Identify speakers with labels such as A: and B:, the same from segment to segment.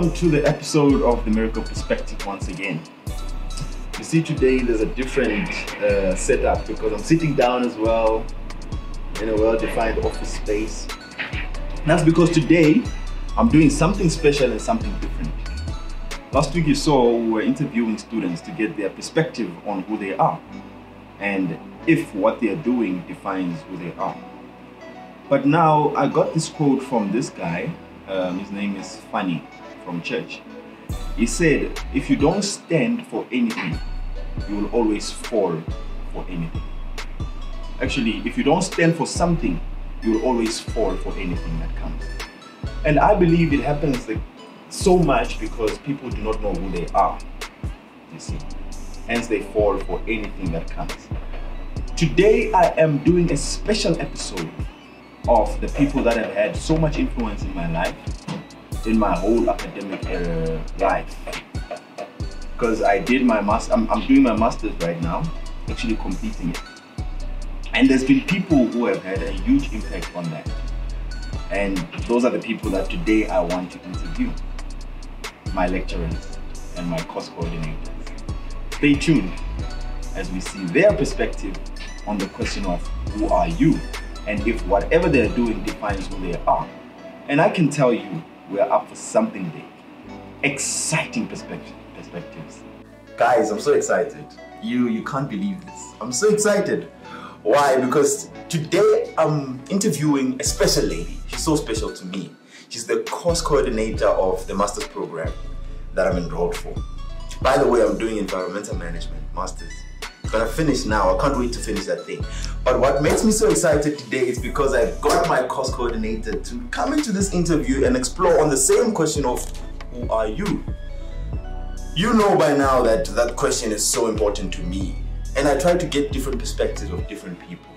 A: welcome to the episode of The Miracle Perspective once again. You see, today there's a different setup because I'm sitting down as well in a well-defined office space. And that's because today I'm doing something special and something different. Last week you saw we were interviewing students to get their perspective on who they are and if what they are doing defines who they are. But now I got this quote from this guy. His name is Fanny from church. He said, if you don't stand for anything, you will always fall for anything. Actually, if you don't stand for something, you will always fall for anything that comes. And I believe it happens so much because people do not know who they are, you see. Hence they fall for anything that comes. Today I am doing a special episode of the people that have had so much influence in my life, in my whole academic life. Because I did my I'm doing my master's right now, actually completing it. And there's been people who have had a huge impact on that. And those are the people that today I want to interview. My lecturers and my course coordinators. Stay tuned as we see their perspective on the question of who are you? And if whatever they're doing defines who they are. And I can tell you, we're up for something big. Exciting perspectives. Guys, I'm so excited. You can't believe this. I'm so excited. Why? Because today I'm interviewing a special lady. She's so special to me. She's the course coordinator of the master's program that I'm enrolled for. By the way, I'm doing environmental management, master's. Gonna finish now. I can't wait to finish that thing. But what makes me so excited today is because I got my course coordinator to come into this interview and explore on the same question of who are you? You know by now that that question is so important to me. And I try to get different perspectives of different people.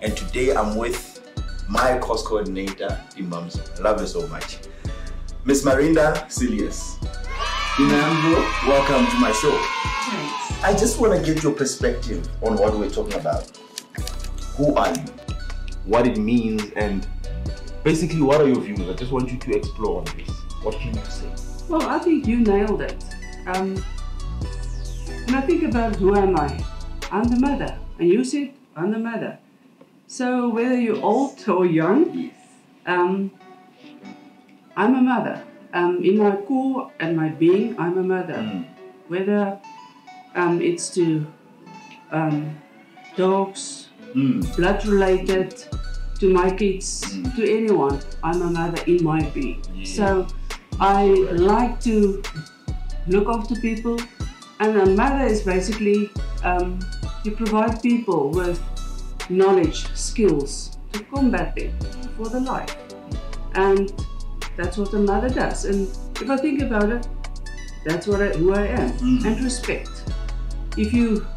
A: And today I'm with my course coordinator, Imamzo. I love her so much. Miss Marinda Silius. Imamzo, welcome to my show.
B: Thanks.
A: I just want to get your perspective on what we're talking about. Who are you? What it means, and basically what are your views? I just want you to explore on this. What can you say?
B: Well, I think you nailed it. When I think about who am I? I'm the mother. And you said, I'm the mother. So whether you're old or young,
A: Yes.
B: I'm a mother. In my core and my being, I'm a mother. Whether it's to dogs, blood related, to my kids, to anyone, I'm a mother in my being.
A: Yeah.
B: So I like to look after people, and a mother is basically you provide people with knowledge, skills to combat them for the life. And that's what a mother does. And if I think about it, that's who I am. And respect. If you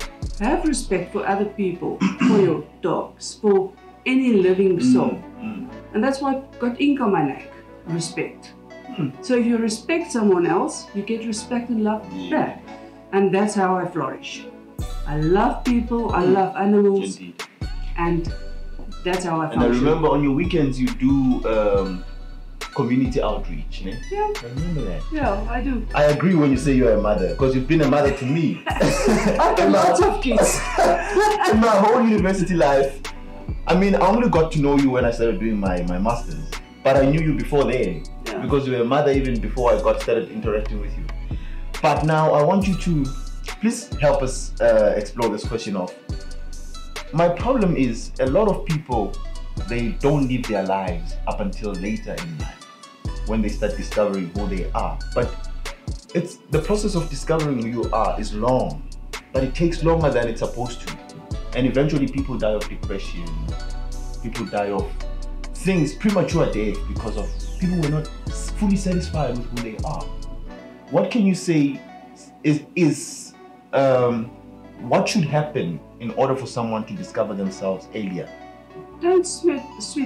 B: have respect for other people, for your dogs, for any living soul, and that's why I've got ink on my neck, respect. So if you respect someone else, you get respect and love back. And that's how I flourish. I love people, I love animals,
A: Indeed.
B: and that's how I
A: And I
B: function.
A: remember on your weekends you do community outreach. Ne?
B: Yeah.
A: I remember that.
B: Yeah, I do.
A: I agree when you say you're a mother, because you've been a mother to me.
B: I got lots of kids.
A: In my whole university life, I mean, I only got to know you when I started doing my master's. But I knew you before then, because you were a mother even before I got started interacting with you. But now I want you to please help us explore this question of, my problem is a lot of people, they don't live their lives up until later in life, when they start discovering who they are. But it's the process of discovering who you are is long, but it takes longer than it's supposed to. And eventually people die of depression, people die of things, premature death, because of people were not fully satisfied with who they are. What can you say what should happen in order for someone to discover themselves earlier?
B: Don't sweat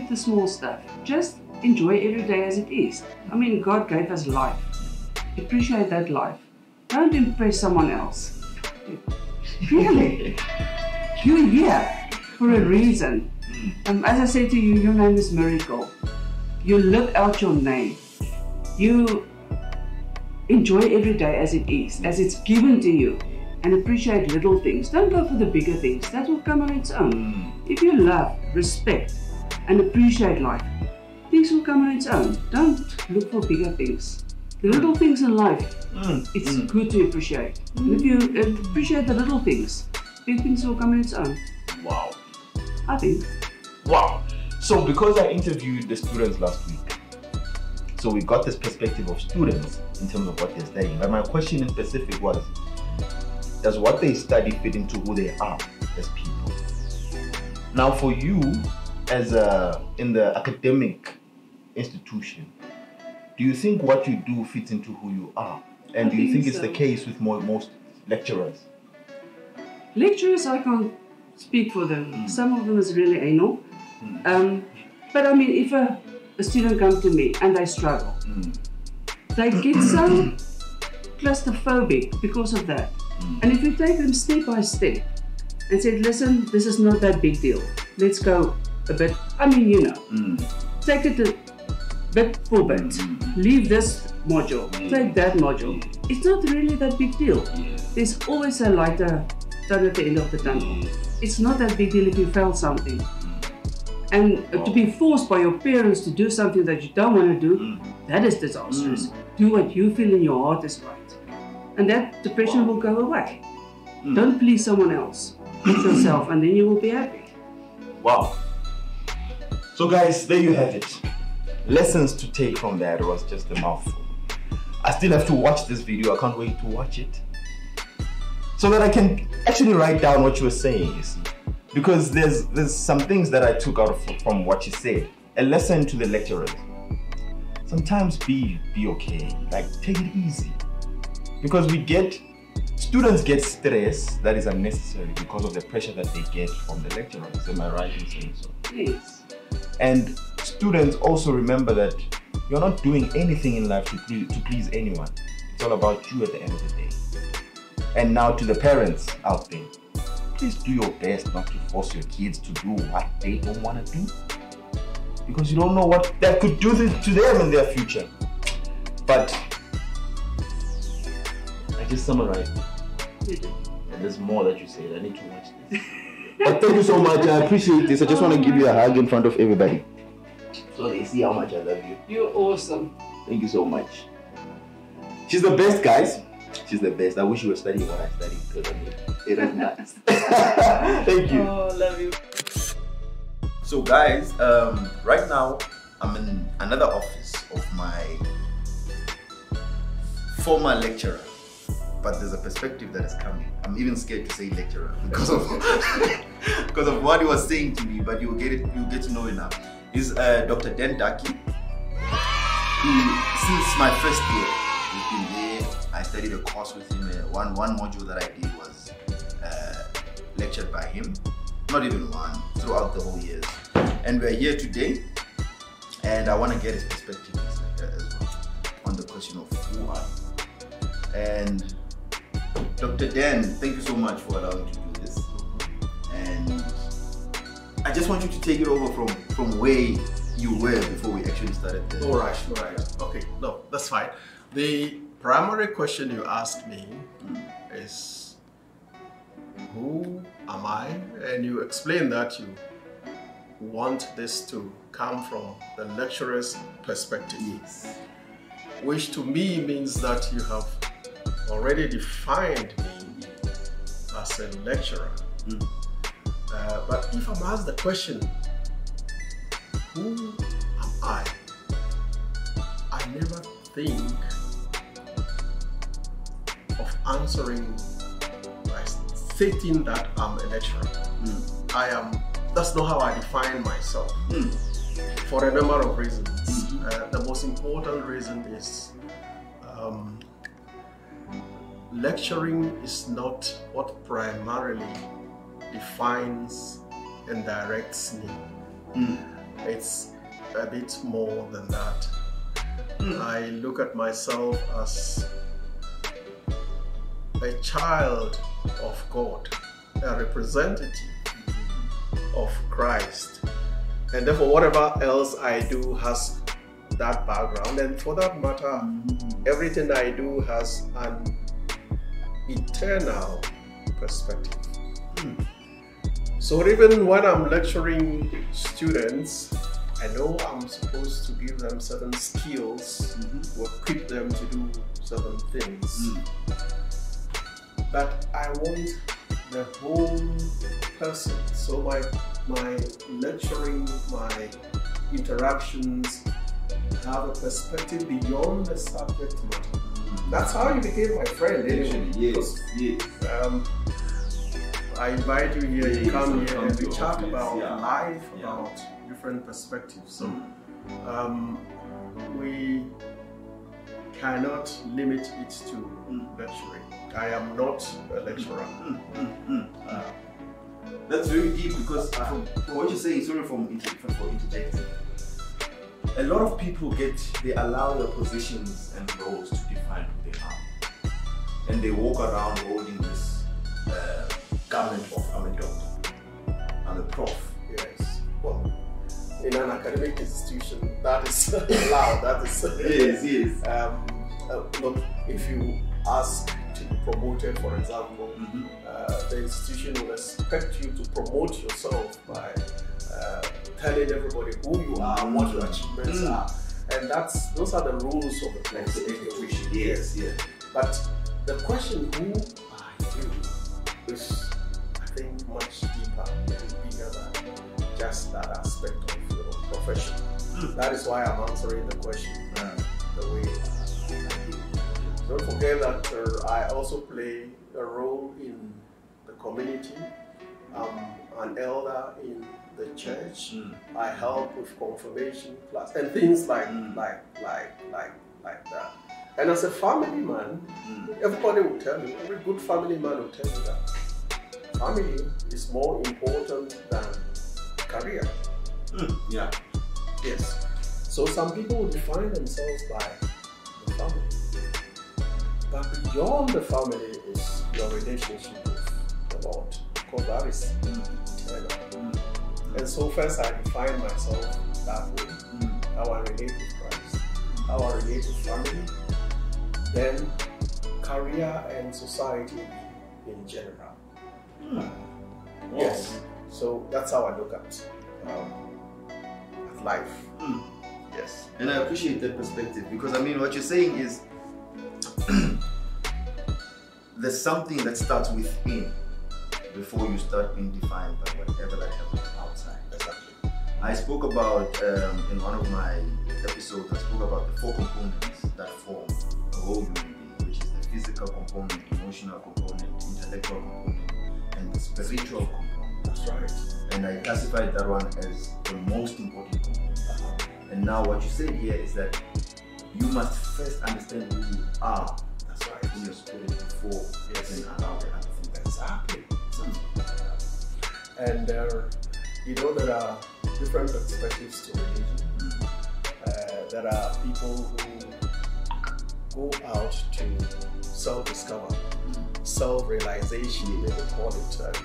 B: the small stuff. Just enjoy every day as it is. I mean, God gave us life. Appreciate that life. Don't impress someone else. Really? You're here for a reason. As I said to you, your name is Miracle. You live out your name. You enjoy every day as it is, as it's given to you, and appreciate little things. Don't go for the bigger things. That will come on its own. If you love, respect, and appreciate life, things will come on its own. Don't look for bigger things. The little things in life, it's good to appreciate. And if you appreciate the little things, big things will come on its own.
A: Wow.
B: I think.
A: Wow. So because I interviewed the students last week, so we got this perspective of students in terms of what they're studying. But my question in specific was, does what they study fit into who they are as people? Now for you, as in the academic institution, do you think what you do fits into who you are? And do you think it's the case with most lecturers?
B: Lecturers, I can't speak for them. Some of them is really anal. But I mean, if a student comes to me and they struggle, they get so claustrophobic because of that. And if you take them step by step and say, listen, this is not that big deal. Let's go a bit, I mean, you know, take it a bit for bit. Leave this module, take that module. It's not really that big deal. There's always a lighter tone at the end of the tunnel. It's not that big deal if you fail something. And to be forced by your parents to do something that you don't want to do, that is disastrous. Do what you feel in your heart is right. And that depression will go away. Don't please someone else. Please yourself, and then you will be happy.
A: Wow. So guys, there you have it. Lessons to take from that was just a mouthful. I still have to watch this video. I can't wait to watch it, so that I can actually write down what you were saying, you see. Because there's some things that I took out from what you said. A lesson to the lecturers. Sometimes be okay. Like, take it easy. Because students get stress that is unnecessary because of the pressure that they get from the lecturers. Am I right in saying so?
B: Yes.
A: And students also remember that you're not doing anything in life to please anyone. It's all about you at the end of the day. And now to the parents out there, please do your best not to force your kids to do what they don't want to do. Because you don't know what that could do to them in their future. But I just summarized it. And there's more that you said. I need to watch this. But thank you so much. I appreciate this. I just want to give you a hug in front of everybody, so they see how much I love you.
B: You're awesome.
A: Thank you so much. She's the best, guys. She's the best. I wish you were studying what I studied, because I mean, it is nice. Thank you.
B: Oh, love you.
A: So guys, right now I'm in another office of my former lecturer. But there's a perspective that is coming. I'm even scared to say lecturer because of because of what he was saying to me. But you'll get to know it now. He's Dr. Dan Daki. Since my first year, he's been there. I studied a course with him. One module that I did was lectured by him. Not even one, throughout the whole years. And we're here today, and I want to get his perspective as well on the question of who are you. And Dr. Dan, thank you so much for allowing me to do this. And I just want you to take it over from where you were before we actually started this.
C: All right. Okay, no, that's fine. The primary question you asked me is, who am I? And you explained that you want this to come from the lecturer's perspective.
A: Yes.
C: Which to me means that you have already defined me as a lecturer. But if I'm asked the question, who am I never think of answering by stating that I'm a lecturer. That's not how I define myself, for a number of reasons. The most important reason is lecturing is not what primarily defines and directs me. It's a bit more than that. I look at myself as a child of God, a representative of Christ, and therefore whatever else I do has that background, and for that matter, everything I do has an eternal perspective. So even when I'm lecturing students, I know I'm supposed to give them certain skills to equip them to do certain things. But I want the whole person. So my lecturing, my interactions have a perspective beyond the subject matter. That's how you became my friend, anyway.
A: Yes.
C: I invite you here, you come here, and we chat about life, about different perspectives. So we cannot limit it to lecturing. I am not a lecturer.
A: That's very deep, because from what you're saying, sorry for interjecting. A lot of people they allow their positions and roles to define who they are, and they walk around holding this garment of I'm a doctor, I'm a prof.
C: Yes. Well, in an academic institution, that is allowed. That is
A: yes.
C: Look, if you ask to be promoted, for example, the institution will expect you to promote yourself by telling everybody who you are, what your achievements are, and those are the rules of the place.
A: Yes.
C: But the question, who are you, is, I think, much deeper and bigger than just that aspect of your profession. That is why I'm answering the question the way I do. Don't forget that I also play a role in the community. I'm an elder in the church. I help with confirmation class and things like that. And as a family man, everybody will tell you, every good family man will tell you that family is more important than career. Yes. So some people will define themselves by the family. But beyond the family is your relationship with the Lord, because that is eternal. And so first I define myself that way, how I relate with Christ, how I relate with family, then career and society in general. Yes, so that's how I look at life. Yes.
A: And I appreciate that perspective, because I mean, what you're saying is there's something that starts within before you start being defined by whatever that happens outside.
C: Exactly.
A: I spoke about, in one of my episodes, I spoke about the 4 components that form a whole human being, which is the physical component, emotional component, intellectual component, and the spiritual component.
C: That's right.
A: And I classified that one as the most important component. And now what you said here is that you must first understand who you are.
C: That's right.
A: In your spirit before you can allow the other things.
C: Exactly. And you know, there are different perspectives to religion. There are people who go out to self-discover, self-realization, they will call it.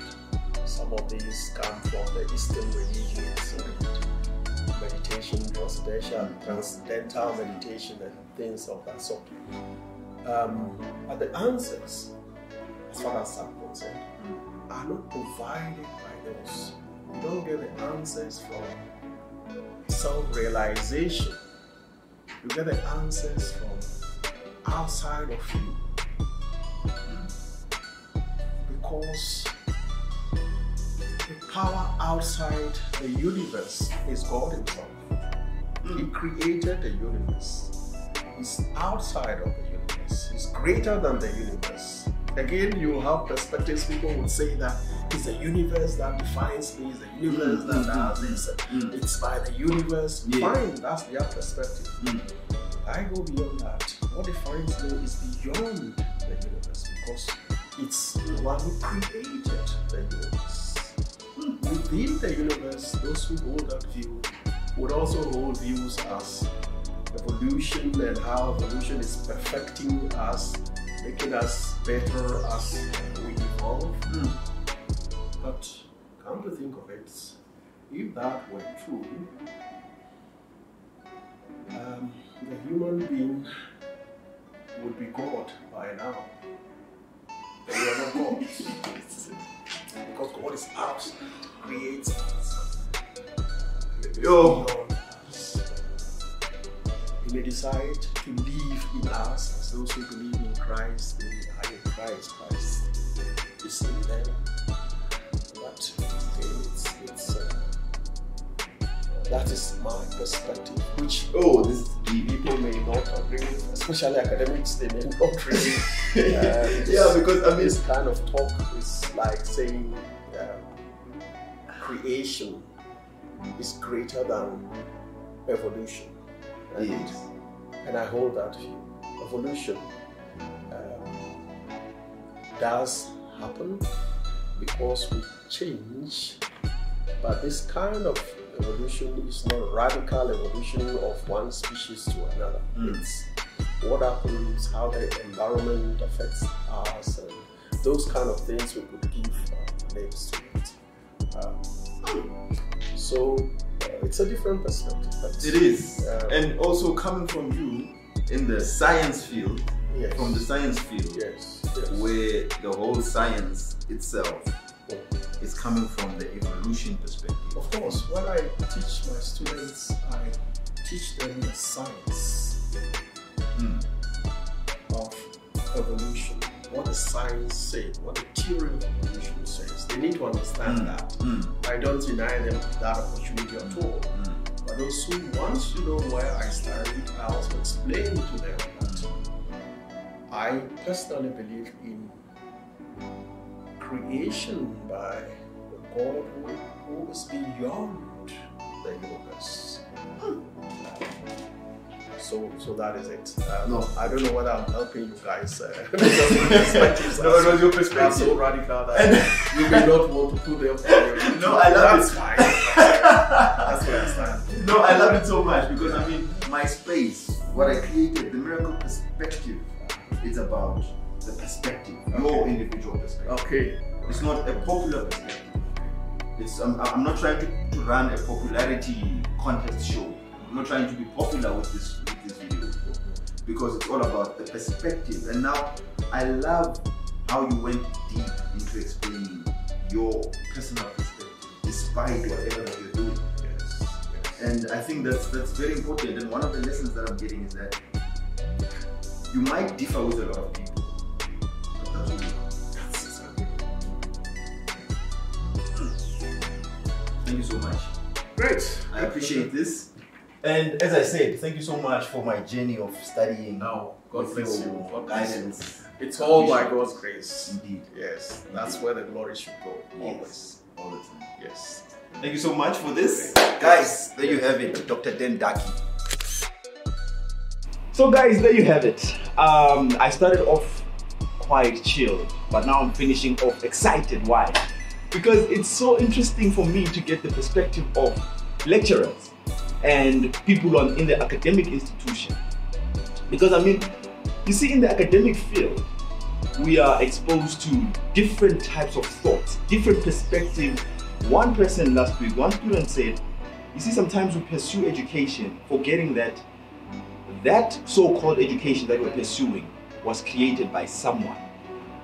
C: Some of these come from the Eastern religions, meditation, transcendental meditation, and things of that sort. But the answers, as far as I'm concerned, are not provided by those. You don't get the answers from self-realization. You get the answers from outside of you. Because the power outside the universe is God Himself. He created the universe. He's outside of the universe. He's greater than the universe. Again, you have perspectives. People would say that it's the universe that defines me, it's the universe that does this. It's by the universe. Fine, that's their perspective. I go beyond that. What defines me is beyond the universe, because it's the one who created the universe. Within the universe, those who hold that view would also hold views as evolution and how evolution is perfecting us, making us better as we evolve. But come to think of it, if that were true, The human being would be God by now. But we are not God. Because God is out, creates us.
A: Yo.
C: He may decide to live in us as those who believe in Christ. They are in Christ. Christ is in them. But that is my perspective, which
A: This is deep.
C: people may not agree with, especially academics. They may not agree.
A: Yeah, because I mean,
C: This kind of talk is like saying creation is greater than evolution.
A: yes.
C: And I hold that view. Evolution does happen because we change, but this kind of evolution is not radical evolution of one species to another. It's what happens, how the environment affects us, and those kind of things we could give names to it. So it's a different perspective. But,
A: It is. And also coming from you in the science field,
C: yes.
A: from the science field,
C: Yes.
A: where the whole science itself is coming from the evolution perspective.
C: Of course, when I teach my students, I teach them the science of evolution. What the science says, what the theory of evolution says. They need to understand that. I don't deny them that opportunity at all. But those who want to know where I studied, I also explain to them that I personally believe in creation by the God who is beyond the universe. So that is it.
A: No.
C: I don't know whether I'm helping you guys. Because my perspectives
A: No, it was your perspective.
C: are so radical that you may not want to put them on your
A: No, I love
C: That's
A: it.
C: fine. That's where I stand.
A: No, I love it so much because I mean, my space, what I created, the miracle perspective, it's about the perspective, your individual perspective.
C: Okay.
A: It's not a popular perspective. It's I'm not trying to run a popularity contest show. I'm not trying to be popular with this video because it's all about the perspective. And now I love how you went deep into explaining your personal perspective despite whatever that you're doing.
C: Yes.
A: And I think that's very important. And one of the lessons that I'm getting is that you might differ with a lot of people, but that's who you are. Thank you so much.
C: Great.
A: I appreciate this. And as I said, thank you so much for my journey of studying.
C: No, God
A: with
C: bless
A: your
C: you. God bless you.
A: guidance.
C: It's all by God's grace.
A: Indeed.
C: Yes, that's where the glory should go. Always.
A: Yes. All the time.
C: Yes.
A: Thank you so much for this. Guys, there you have it, Dr. Den Daki. So guys, there you have it. I started off quite chilled, but now I'm finishing off excited. Why? Because it's so interesting for me to get the perspective of lecturers and people in the academic institution. Because I mean, you see, in the academic field, we are exposed to different types of thoughts, different perspectives. One person last week, one student said, you see, sometimes we pursue education forgetting that that so-called education that we're pursuing was created by someone.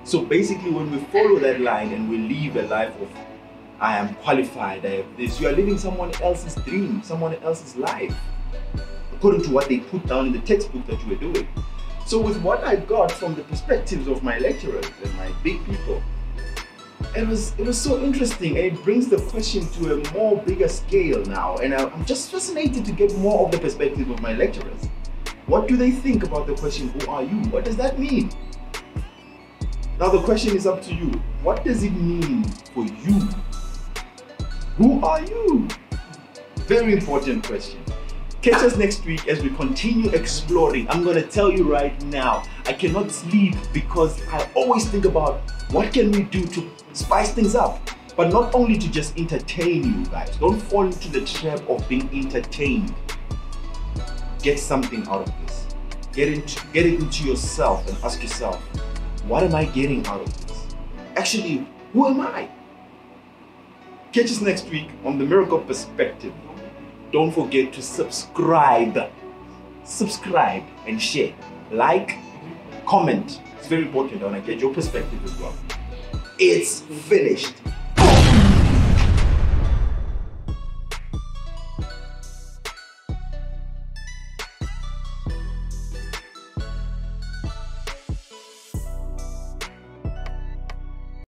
A: So basically, when we follow that line and we live a life of, I am qualified, I have this, you are living someone else's dream, someone else's life, according to what they put down in the textbook that you were doing. So with what I got from the perspectives of my lecturers and my big people, it was so interesting, and it brings the question to a more bigger scale now. And I'm just fascinated to get more of the perspective of my lecturers. What do they think about the question, who are you? What does that mean? Now the question is up to you. What does it mean for you? Who are you? Very important question. Catch us next week as we continue exploring. I'm gonna tell you right now, I cannot sleep because I always think about what can we do to spice things up, but not only to just entertain you guys. Don't fall into the trap of being entertained. Get something out of this. Get it into yourself and ask yourself, what am I getting out of this? Actually, who am I? Catch us next week on The Miracle Perspective. Don't forget to subscribe subscribe and share. Like, comment. It's very important. I want to get your perspective as well. It's finished.